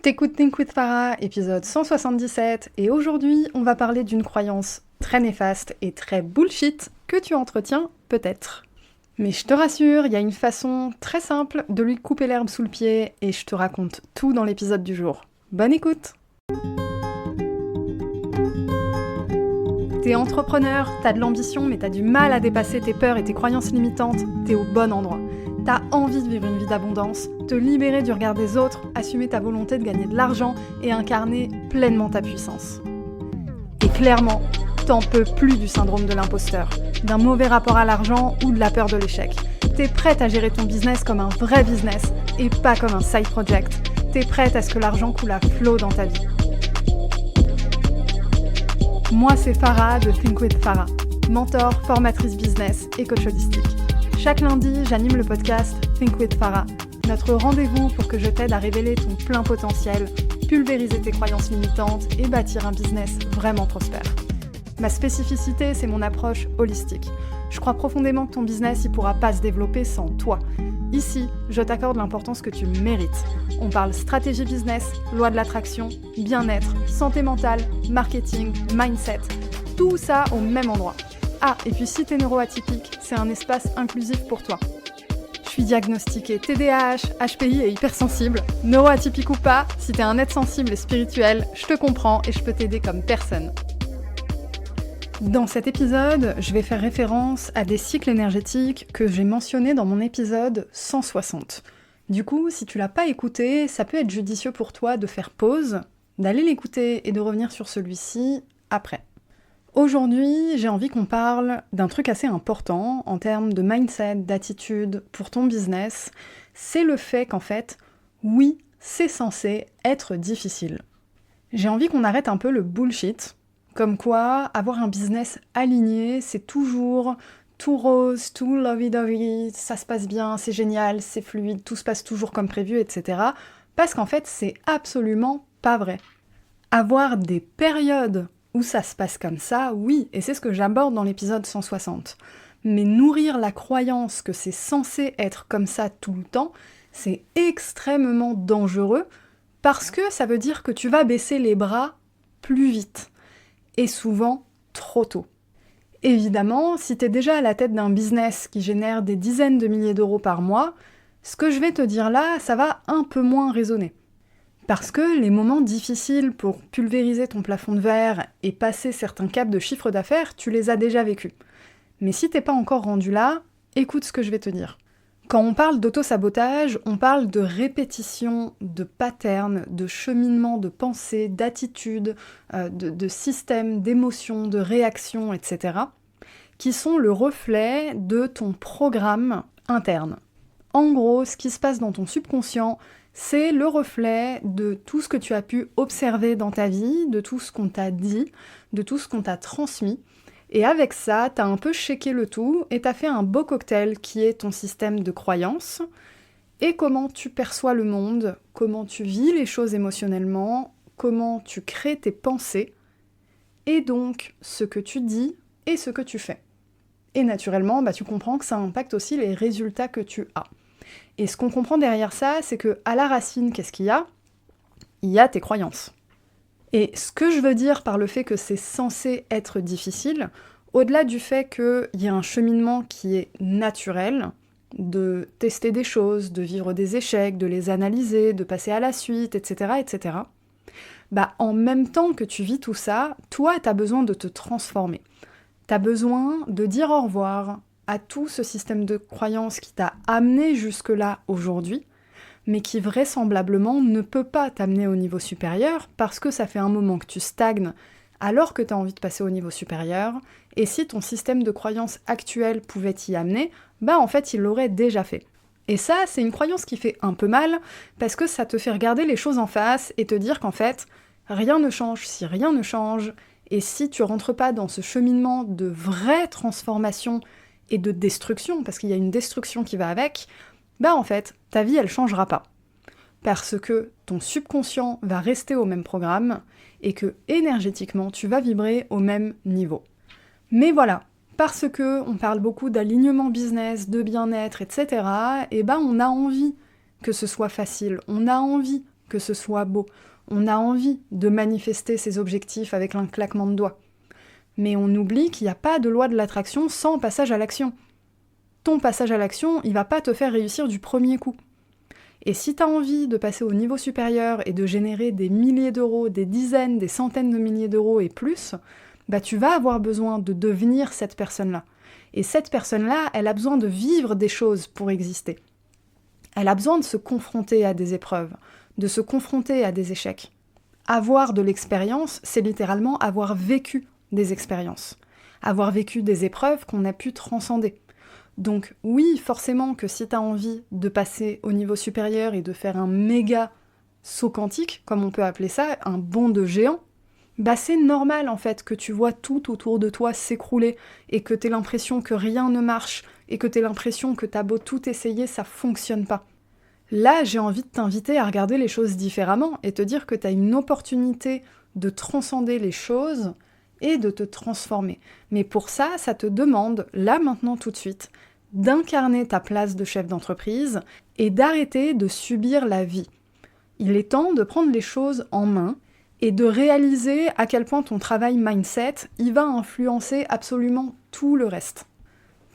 T'écoutes Think with Farah, épisode 177, et aujourd'hui, on va parler d'une croyance très néfaste et très bullshit que tu entretiens peut-être. Mais je te rassure, il y a une façon très simple de lui couper l'herbe sous le pied, et je te raconte tout dans l'épisode du jour. Bonne écoute! T'es entrepreneur, t'as de l'ambition, mais t'as du mal à dépasser tes peurs et tes croyances limitantes, t'es au bon endroit. T'as envie de vivre une vie d'abondance, te libérer du regard des autres, assumer ta volonté de gagner de l'argent et incarner pleinement ta puissance. Et clairement, t'en peux plus du syndrome de l'imposteur, d'un mauvais rapport à l'argent ou de la peur de l'échec. T'es prête à gérer ton business comme un vrai business et pas comme un side project. T'es prête à ce que l'argent coule à flot dans ta vie. Moi, c'est Farah de Think with Farah, mentor, formatrice business et coach holistique. Chaque lundi, j'anime le podcast Think with Farah, notre rendez-vous pour que je t'aide à révéler ton plein potentiel, pulvériser tes croyances limitantes et bâtir un business vraiment prospère. Ma spécificité, c'est mon approche holistique. Je crois profondément que ton business, il pourra pas se développer sans toi. Ici, je t'accorde l'importance que tu mérites. On parle stratégie business, loi de l'attraction, bien-être, santé mentale, marketing, mindset. Tout ça au même endroit. Ah, et puis si t'es neuroatypique, c'est un espace inclusif pour toi. Je suis diagnostiquée TDAH, HPI et hypersensible. Neuroatypique ou pas, si t'es un être sensible et spirituel, je te comprends et je peux t'aider comme personne. Dans cet épisode, je vais faire référence à des cycles énergétiques que j'ai mentionnés dans mon épisode 160. Du coup, si tu l'as pas écouté, ça peut être judicieux pour toi de faire pause, d'aller l'écouter et de revenir sur celui-ci après. Aujourd'hui, j'ai envie qu'on parle d'un truc assez important en termes de mindset, d'attitude pour ton business. C'est le fait qu'en fait, oui, c'est censé être difficile. J'ai envie qu'on arrête un peu le bullshit. Comme quoi, avoir un business aligné, c'est toujours tout rose, tout lovey-dovey, ça se passe bien, c'est génial, c'est fluide, tout se passe toujours comme prévu, etc. Parce qu'en fait, c'est absolument pas vrai. Avoir des périodes où ça se passe comme ça, oui, et c'est ce que j'aborde dans l'épisode 160. Mais nourrir la croyance que c'est censé être comme ça tout le temps, c'est extrêmement dangereux parce que ça veut dire que tu vas baisser les bras plus vite. Et souvent trop tôt. Évidemment, si t'es déjà à la tête d'un business qui génère des dizaines de milliers d'euros par mois, ce que je vais te dire là, ça va un peu moins résonner. Parce que les moments difficiles pour pulvériser ton plafond de verre et passer certains caps de chiffre d'affaires, tu les as déjà vécus. Mais si t'es pas encore rendu là, écoute ce que je vais te dire. Quand on parle d'auto-sabotage, on parle de répétition, de patterns, de cheminement de pensée, d'attitude, de systèmes, d'émotions, de réactions, etc., qui sont le reflet de ton programme interne. En gros, ce qui se passe dans ton subconscient, c'est le reflet de tout ce que tu as pu observer dans ta vie, de tout ce qu'on t'a dit, de tout ce qu'on t'a transmis. Et avec ça, t'as un peu shaké le tout et t'as fait un beau cocktail qui est ton système de croyances et comment tu perçois le monde, comment tu vis les choses émotionnellement, comment tu crées tes pensées et donc ce que tu dis et ce que tu fais. Et naturellement, tu comprends que ça impacte aussi les résultats que tu as. Et ce qu'on comprend derrière ça, c'est que à la racine, qu'est-ce qu'il y a ? Il y a tes croyances. Et ce que je veux dire par le fait que c'est censé être difficile, au-delà du fait qu'il y a un cheminement qui est naturel, de tester des choses, de vivre des échecs, de les analyser, de passer à la suite, etc., etc., en même temps que tu vis tout ça, toi, t'as besoin de te transformer. T'as besoin de dire au revoir à tout ce système de croyances qui t'a amené jusque-là aujourd'hui, mais qui vraisemblablement ne peut pas t'amener au niveau supérieur parce que ça fait un moment que tu stagnes alors que tu as envie de passer au niveau supérieur, et si ton système de croyances actuel pouvait t'y amener, en fait il l'aurait déjà fait. Et ça, c'est une croyance qui fait un peu mal, parce que ça te fait regarder les choses en face et te dire qu'en fait, rien ne change si rien ne change, et si tu rentres pas dans ce cheminement de vraie transformation et de destruction, parce qu'il y a une destruction qui va avec, en fait, ta vie, elle changera pas. Parce que ton subconscient va rester au même programme et que, énergétiquement, tu vas vibrer au même niveau. Mais voilà, parce que on parle beaucoup d'alignement business, de bien-être, etc., on a envie que ce soit facile, on a envie que ce soit beau. On a envie de manifester ses objectifs avec un claquement de doigts. Mais on oublie qu'il n'y a pas de loi de l'attraction sans passage à l'action. Ton passage à l'action, il va pas te faire réussir du premier coup. Et si tu as envie de passer au niveau supérieur et de générer des milliers d'euros, des dizaines, des centaines de milliers d'euros et plus, tu vas avoir besoin de devenir cette personne-là. Et cette personne-là, elle a besoin de vivre des choses pour exister. Elle a besoin de se confronter à des épreuves, de se confronter à des échecs. Avoir de l'expérience, c'est littéralement avoir vécu des expériences. Avoir vécu des épreuves qu'on a pu transcender. Donc oui, forcément que si tu as envie de passer au niveau supérieur et de faire un méga saut quantique, comme on peut appeler ça, un bond de géant, c'est normal en fait que tu vois tout autour de toi s'écrouler et que tu aies l'impression que rien ne marche et que tu aies l'impression que t'as beau tout essayer, ça fonctionne pas. Là, j'ai envie de t'inviter à regarder les choses différemment et te dire que tu as une opportunité de transcender les choses et de te transformer. Mais pour ça, ça te demande, là maintenant tout de suite, d'incarner ta place de chef d'entreprise et d'arrêter de subir la vie. Il est temps de prendre les choses en main et de réaliser à quel point ton travail mindset, il va influencer absolument tout le reste.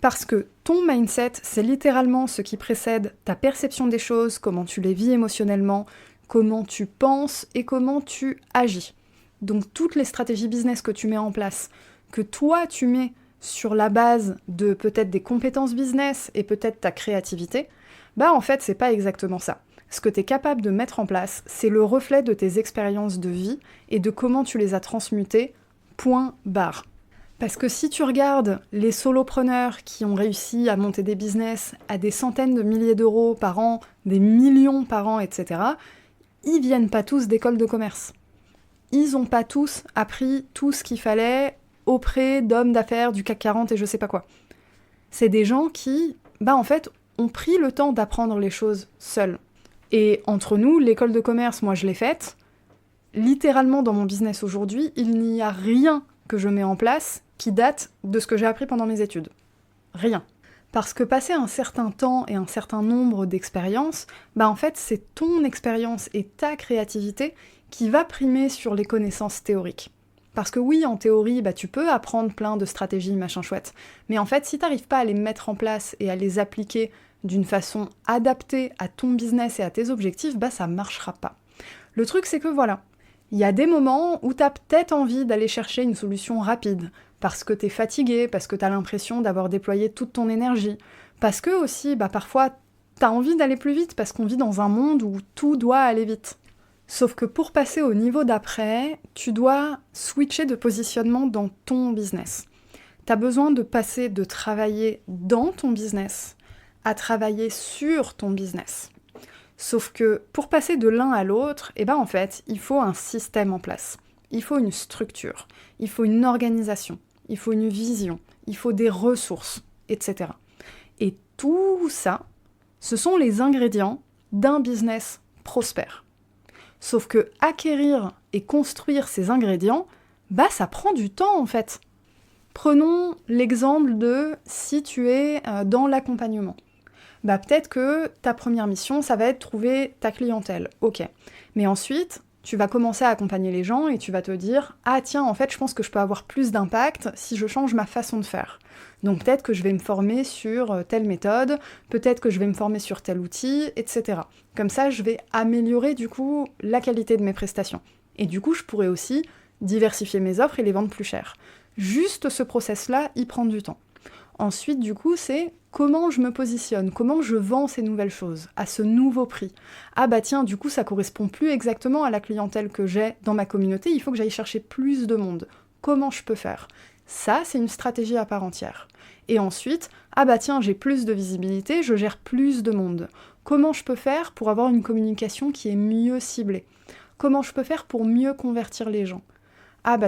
Parce que ton mindset, c'est littéralement ce qui précède ta perception des choses, comment tu les vis émotionnellement, comment tu penses et comment tu agis. Donc toutes les stratégies business que tu mets en place, que toi tu mets sur la base de peut-être des compétences business et peut-être ta créativité, en fait c'est pas exactement ça. Ce que tu es capable de mettre en place, c'est le reflet de tes expériences de vie et de comment tu les as transmutées, point barre. Parce que si tu regardes les solopreneurs qui ont réussi à monter des business à des centaines de milliers d'euros par an, des millions par an, etc., ils viennent pas tous d'école de commerce. Ils n'ont pas tous appris tout ce qu'il fallait auprès d'hommes d'affaires du CAC 40 et je sais pas quoi. C'est des gens qui, en fait, ont pris le temps d'apprendre les choses seuls. Et entre nous, l'école de commerce, moi je l'ai faite. Littéralement dans mon business aujourd'hui, il n'y a rien que je mets en place qui date de ce que j'ai appris pendant mes études. Rien. Parce que passer un certain temps et un certain nombre d'expériences, en fait c'est ton expérience et ta créativité qui va primer sur les connaissances théoriques. Parce que oui, en théorie, tu peux apprendre plein de stratégies, machin chouette, mais en fait, si t'arrives pas à les mettre en place et à les appliquer d'une façon adaptée à ton business et à tes objectifs, ça marchera pas. Le truc, c'est que voilà, il y a des moments où t'as peut-être envie d'aller chercher une solution rapide, parce que t'es fatigué, parce que t'as l'impression d'avoir déployé toute ton énergie, parce que aussi, parfois, t'as envie d'aller plus vite, parce qu'on vit dans un monde où tout doit aller vite. Sauf que pour passer au niveau d'après, tu dois switcher de positionnement dans ton business. T'as besoin de passer de travailler dans ton business à travailler sur ton business. Sauf que pour passer de l'un à l'autre, en fait, il faut un système en place. Il faut une structure, il faut une organisation, il faut une vision, il faut des ressources, etc. Et tout ça, ce sont les ingrédients d'un business prospère. Sauf que acquérir et construire ces ingrédients, ça prend du temps en fait. Prenons l'exemple de si tu es dans l'accompagnement. Peut-être que ta première mission, ça va être trouver ta clientèle. Ok. Mais ensuite, tu vas commencer à accompagner les gens et tu vas te dire « Ah tiens, en fait, je pense que je peux avoir plus d'impact si je change ma façon de faire. Donc peut-être que je vais me former sur telle méthode, peut-être que je vais me former sur tel outil, etc. » Comme ça, je vais améliorer du coup la qualité de mes prestations. Et du coup, je pourrais aussi diversifier mes offres et les vendre plus cher. Juste ce process-là, il prend du temps. Ensuite, du coup, c'est comment je me positionne, comment je vends ces nouvelles choses, à ce nouveau prix. Ah tiens, du coup, ça correspond plus exactement à la clientèle que j'ai dans ma communauté, il faut que j'aille chercher plus de monde. Comment je peux faire ? Ça, c'est une stratégie à part entière. Et ensuite, tiens, j'ai plus de visibilité, je gère plus de monde. Comment je peux faire pour avoir une communication qui est mieux ciblée ? Comment je peux faire pour mieux convertir les gens ?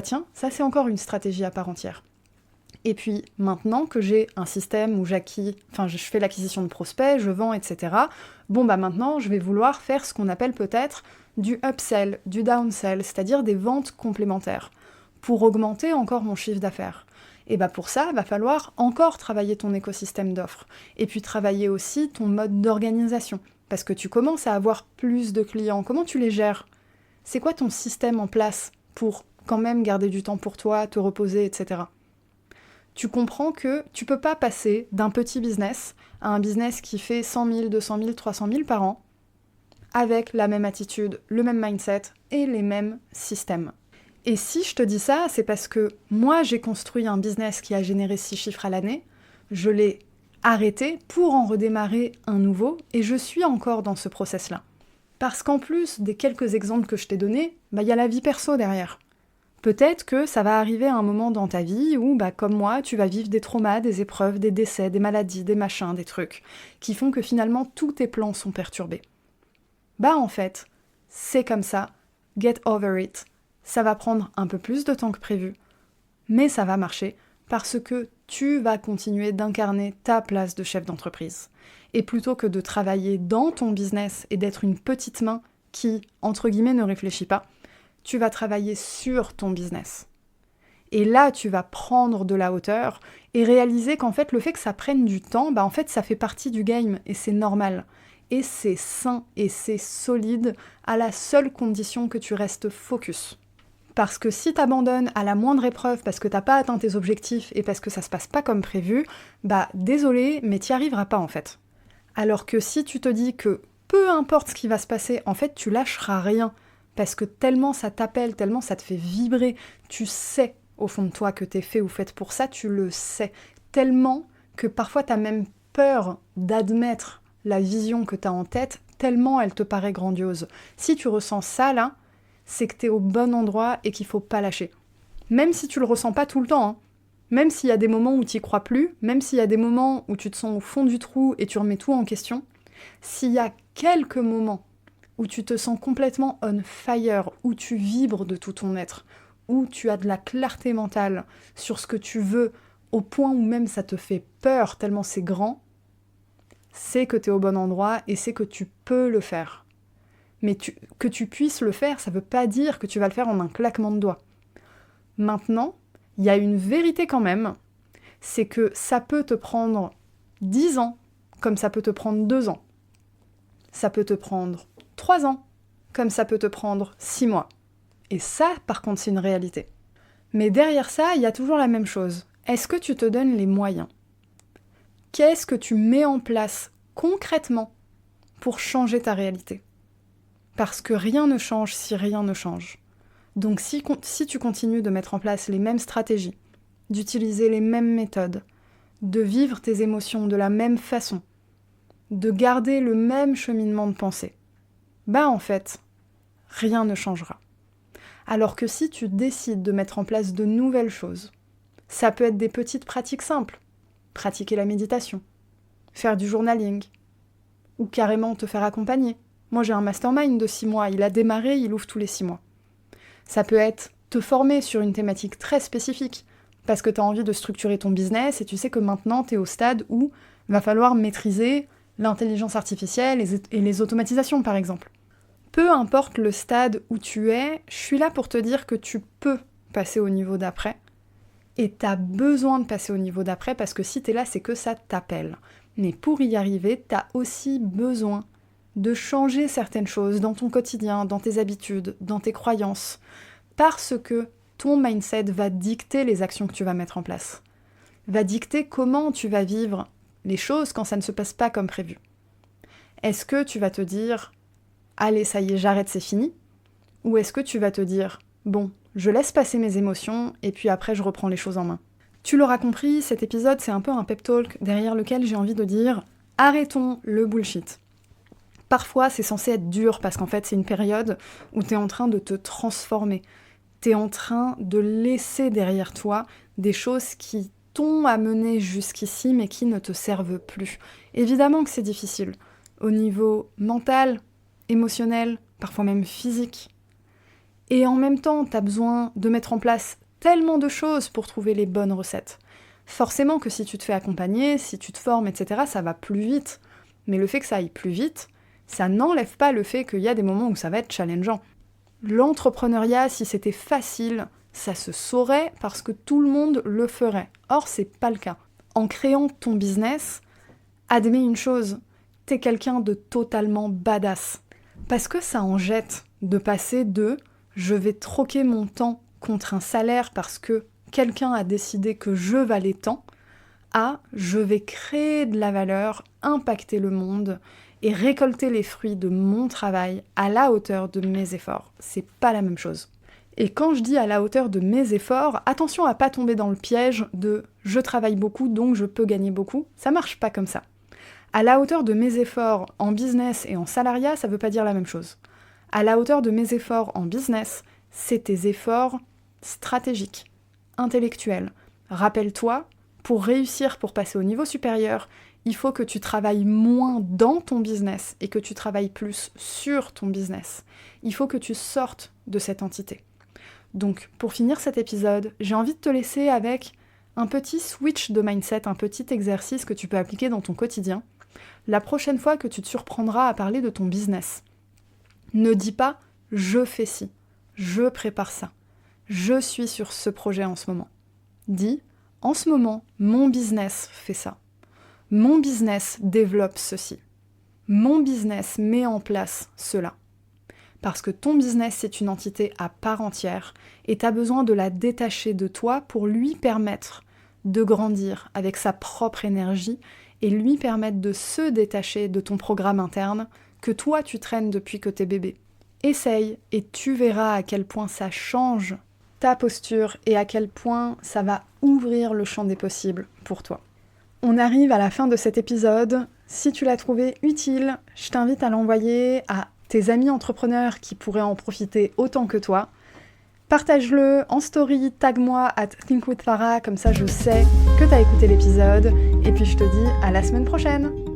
Tiens, ça c'est encore une stratégie à part entière. Et puis, maintenant que j'ai un système où je fais l'acquisition de prospects, je vends, etc., maintenant, je vais vouloir faire ce qu'on appelle peut-être du upsell, du downsell, c'est-à-dire des ventes complémentaires, pour augmenter encore mon chiffre d'affaires. Et pour ça, va falloir encore travailler ton écosystème d'offres, et puis travailler aussi ton mode d'organisation, parce que tu commences à avoir plus de clients. Comment tu les gères ? C'est quoi ton système en place pour quand même garder du temps pour toi, te reposer, etc. Tu comprends que tu peux pas passer d'un petit business à un business qui fait 100 000, 200 000, 300 000 par an avec la même attitude, le même mindset et les mêmes systèmes. Et si je te dis ça, c'est parce que moi, j'ai construit un business qui a généré 6 chiffres à l'année, je l'ai arrêté pour en redémarrer un nouveau, et je suis encore dans ce process-là. Parce qu'en plus des quelques exemples que je t'ai donnés, y a la vie perso derrière. Peut-être que ça va arriver à un moment dans ta vie où, comme moi, tu vas vivre des traumas, des épreuves, des décès, des maladies, des machins, des trucs, qui font que finalement tous tes plans sont perturbés. En fait, c'est comme ça, get over it. Ça va prendre un peu plus de temps que prévu, mais ça va marcher parce que tu vas continuer d'incarner ta place de chef d'entreprise. Et plutôt que de travailler dans ton business et d'être une petite main qui, entre guillemets, ne réfléchit pas, tu vas travailler sur ton business. Et là, tu vas prendre de la hauteur et réaliser qu'en fait, le fait que ça prenne du temps, en fait, ça fait partie du game et c'est normal. Et c'est sain et c'est solide à la seule condition que tu restes focus. Parce que si t'abandonnes à la moindre épreuve parce que t'as pas atteint tes objectifs et parce que ça se passe pas comme prévu, désolé, mais t'y arriveras pas en fait. Alors que si tu te dis que peu importe ce qui va se passer, en fait tu lâcheras rien, parce que tellement ça t'appelle, tellement ça te fait vibrer, tu sais au fond de toi que t'es fait ou faite pour ça, tu le sais. Tellement que parfois t'as même peur d'admettre la vision que t'as en tête, tellement elle te paraît grandiose. Si tu ressens ça là, c'est que t'es au bon endroit et qu'il faut pas lâcher. Même si tu le ressens pas tout le temps, même s'il y a des moments où t'y crois plus, même s'il y a des moments où tu te sens au fond du trou et tu remets tout en question, s'il y a quelques moments où tu te sens complètement on fire, où tu vibres de tout ton être, où tu as de la clarté mentale sur ce que tu veux, au point où même ça te fait peur tellement c'est grand, c'est que t'es au bon endroit et c'est que tu peux le faire. Mais que tu puisses le faire, ça veut pas dire que tu vas le faire en un claquement de doigts. Maintenant, il y a une vérité quand même, c'est que ça peut te prendre 10 ans, comme ça peut te prendre 2 ans. Ça peut te prendre 3 ans, comme ça peut te prendre 6 mois. Et ça, par contre, c'est une réalité. Mais derrière ça, il y a toujours la même chose. Est-ce que tu te donnes les moyens ? Qu'est-ce que tu mets en place concrètement pour changer ta réalité ? Parce que rien ne change si rien ne change. Donc si tu continues de mettre en place les mêmes stratégies, d'utiliser les mêmes méthodes, de vivre tes émotions de la même façon, de garder le même cheminement de pensée, en fait, rien ne changera. Alors que si tu décides de mettre en place de nouvelles choses, ça peut être des petites pratiques simples, pratiquer la méditation, faire du journaling, ou carrément te faire accompagner. Moi, j'ai un mastermind de 6 mois, il a démarré, il ouvre tous les 6 mois. Ça peut être te former sur une thématique très spécifique, parce que tu as envie de structurer ton business et tu sais que maintenant, tu es au stade où il va falloir maîtriser l'intelligence artificielle et les automatisations, par exemple. Peu importe le stade où tu es, je suis là pour te dire que tu peux passer au niveau d'après, et tu as besoin de passer au niveau d'après, parce que si tu es là, c'est que ça t'appelle. Mais pour y arriver, tu as aussi besoin de changer certaines choses dans ton quotidien, dans tes habitudes, dans tes croyances, parce que ton mindset va dicter les actions que tu vas mettre en place, va dicter comment tu vas vivre les choses quand ça ne se passe pas comme prévu. Est-ce que tu vas te dire « Allez, ça y est, j'arrête, c'est fini » ou est-ce que tu vas te dire « Bon, je laisse passer mes émotions et puis après je reprends les choses en main ». Tu l'auras compris, cet épisode c'est un peu un pep talk derrière lequel j'ai envie de dire « Arrêtons le bullshit ». Parfois, c'est censé être dur parce qu'en fait, c'est une période où t'es en train de te transformer. T'es en train de laisser derrière toi des choses qui t'ont amené jusqu'ici mais qui ne te servent plus. Évidemment que c'est difficile. Au niveau mental, émotionnel, parfois même physique. Et en même temps, t'as besoin de mettre en place tellement de choses pour trouver les bonnes recettes. Forcément que si tu te fais accompagner, si tu te formes, etc., ça va plus vite. Mais le fait que ça aille plus vite, ça n'enlève pas le fait qu'il y a des moments où ça va être challengeant. L'entrepreneuriat, si c'était facile, ça se saurait parce que tout le monde le ferait. Or, c'est pas le cas. En créant ton business, admets une chose, t'es quelqu'un de totalement badass. Parce que ça en jette de passer de « je vais troquer mon temps contre un salaire parce que quelqu'un a décidé que je valais tant » à « je vais créer de la valeur, impacter le monde et récolter les fruits de mon travail à la hauteur de mes efforts ». C'est pas la même chose. Et quand je dis à la hauteur de mes efforts, attention à pas tomber dans le piège de « je travaille beaucoup donc je peux gagner beaucoup ». Ça marche pas comme ça. À la hauteur de mes efforts en business et en salariat, ça veut pas dire la même chose. À la hauteur de mes efforts en business, c'est tes efforts stratégiques, intellectuels. Rappelle-toi, pour réussir, pour passer au niveau supérieur, il faut que tu travailles moins dans ton business et que tu travailles plus sur ton business. Il faut que tu sortes de cette entité. Donc, pour finir cet épisode, j'ai envie de te laisser avec un petit switch de mindset, un petit exercice que tu peux appliquer dans ton quotidien. La prochaine fois que tu te surprendras à parler de ton business, ne dis pas « je fais ci »,« je prépare ça »,« je suis sur ce projet en ce moment ». Dis « en ce moment, mon business fait ça ». Mon business développe ceci. Mon business met en place cela. Parce que ton business, c'est une entité à part entière et tu as besoin de la détacher de toi pour lui permettre de grandir avec sa propre énergie et lui permettre de se détacher de ton programme interne que toi tu traînes depuis que t'es bébé. Essaye et tu verras à quel point ça change ta posture et à quel point ça va ouvrir le champ des possibles pour toi. On arrive à la fin de cet épisode. Si tu l'as trouvé utile, je t'invite à l'envoyer à tes amis entrepreneurs qui pourraient en profiter autant que toi. Partage-le en story, tag-moi @thinkwithfarah, comme ça je sais que t'as écouté l'épisode. Et puis je te dis à la semaine prochaine.